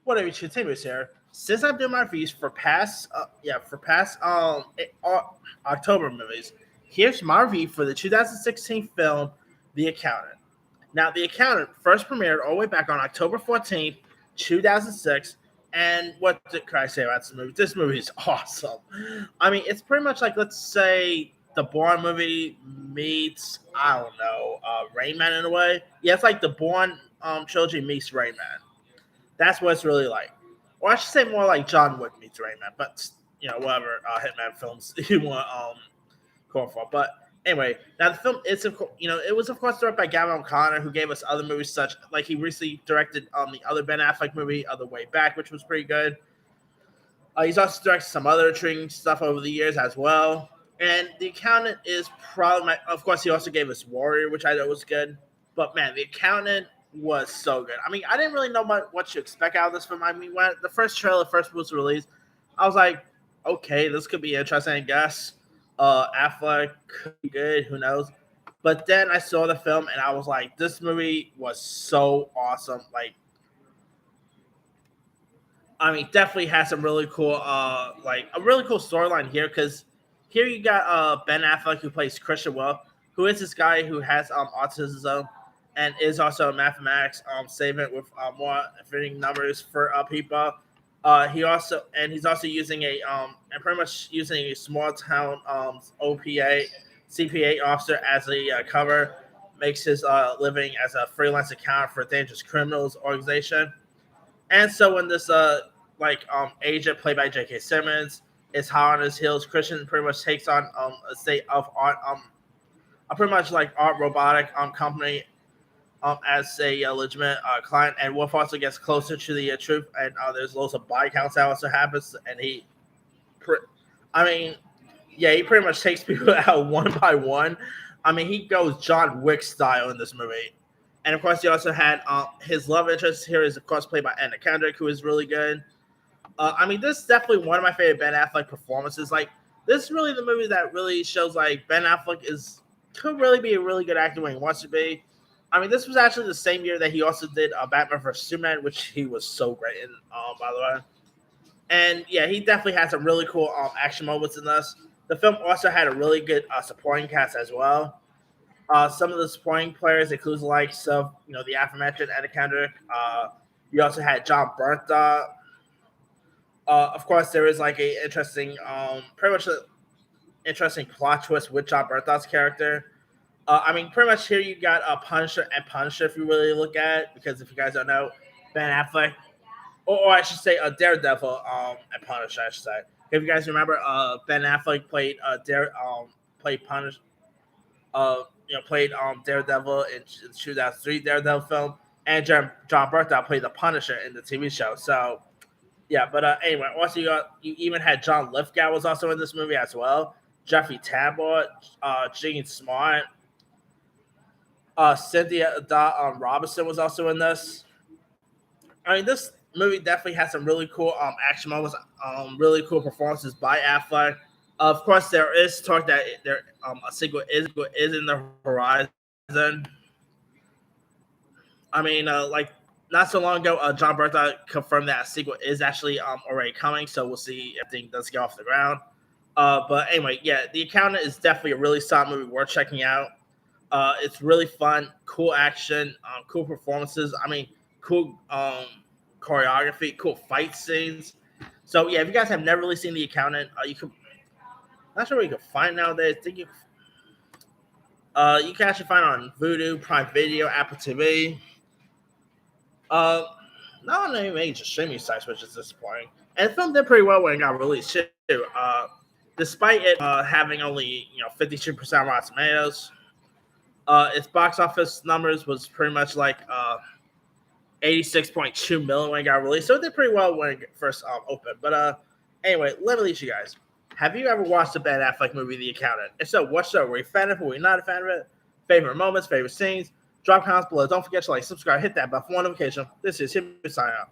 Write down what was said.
whatever continues here. Since I'm doing my reviews for October movies, here's my review for the 2016 film The Accountant. Now, The Accountant first premiered all the way back on October 14th, 2006. And can I say about this movie? This movie is awesome. I mean, it's pretty much like, let's say, the Bourne movie meets, I don't know, Rain Man in a way. Yeah, it's like the Bourne trilogy meets Rain Man. That's what it's really like. Or I should say more like John Wick meets Rain Man, but whatever Hitman films you want call for. But anyway, now the film is it was of course directed by Gavin O'Connor, who gave us other movies such like he recently directed the other Ben Affleck movie, Other Way Back, which was pretty good. He's also directed some other intriguing stuff over the years as well. And The Accountant is probably of course, he also gave us Warrior, which I thought was good. But man, The Accountant was so good. I mean, I didn't really know what to expect out of this film. I mean, when the first trailer first was released, I was like, okay, this could be interesting, I guess. Affleck could be good, who knows? But then I saw the film and I was like, this movie was so awesome. Like, I mean, definitely has some really cool, like a really cool storyline here because here you got Ben Affleck who plays Christian Wolf, who is this guy who has autism and is also a mathematics savant with more fitting numbers for people. He's also using and pretty much using a small town OPA CPA officer as a cover, makes his living as a freelance accountant for a dangerous criminals organization. And so when this agent played by J.K. Simmons is hot on his heels, Christian pretty much takes on a state of art, a pretty much like art robotic company as a legitimate client, and Wolf also gets closer to the truth, and there's loads of body counts that also happens, and he pretty much takes people out one by one. I mean, he goes John Wick style in this movie. And of course, he also had his love interest here is of course played by Anna Kendrick, who is really good. I mean, this is definitely one of my favorite Ben Affleck performances. Like, this is really the movie that really shows like Ben Affleck could really be a really good actor when he wants to be. I mean, this was actually the same year that he also did Batman vs Superman, which he was so great in, by the way. And yeah, he definitely had some really cool action moments in this. The film also had a really good supporting cast as well. Some of the supporting players includes the likes of the aforementioned Anna Kendrick. You also had John Bernthal. Of course, there is like a interesting, pretty much an interesting plot twist with John Bernthal's character. I mean, pretty much here you got Punisher and Punisher if you really look at it, because if you guys don't know, Ben Affleck, or I should say Daredevil and Punisher, I should say. If you guys remember, Ben Affleck played played Punisher, played Daredevil in the 2003 Daredevil film, and John Bernthal played the Punisher in the TV show. So yeah, but anyway, also you even had John Lithgow was also in this movie as well. Jeffrey Tambor, Gene Smart, Cynthia Robinson was also in this. I mean, this movie definitely has some really cool action moments, really cool performances by Affleck. Of course, there is talk that a sequel is in the horizon. I mean, like not so long ago, John Bernthal confirmed that a sequel is actually already coming, so we'll see if things does get off the ground. But anyway, yeah, The Accountant is definitely a really solid movie worth checking out. It's really fun, cool action, cool performances. I mean, cool choreography, cool fight scenes. So yeah, if you guys have never really seen The Accountant, you could. Not sure where you can find it nowadays. I think you can actually find it on Vudu, Prime Video, Apple TV. Not on any major streaming sites, which is disappointing. And the film did pretty well when it got released too. Despite it having only 52% Rotten Tomatoes, its box office numbers was pretty much like 86.2 million when it got released. So it did pretty well when it first opened. But anyway, let me leave you guys. Have you ever watched a Ben Affleck movie, The Accountant? If so, what show? Were you a fan of it? Were you not a fan of it? Favorite moments, favorite scenes? Drop comments below. Don't forget to like, subscribe, hit that bell for notification. This is him signing out.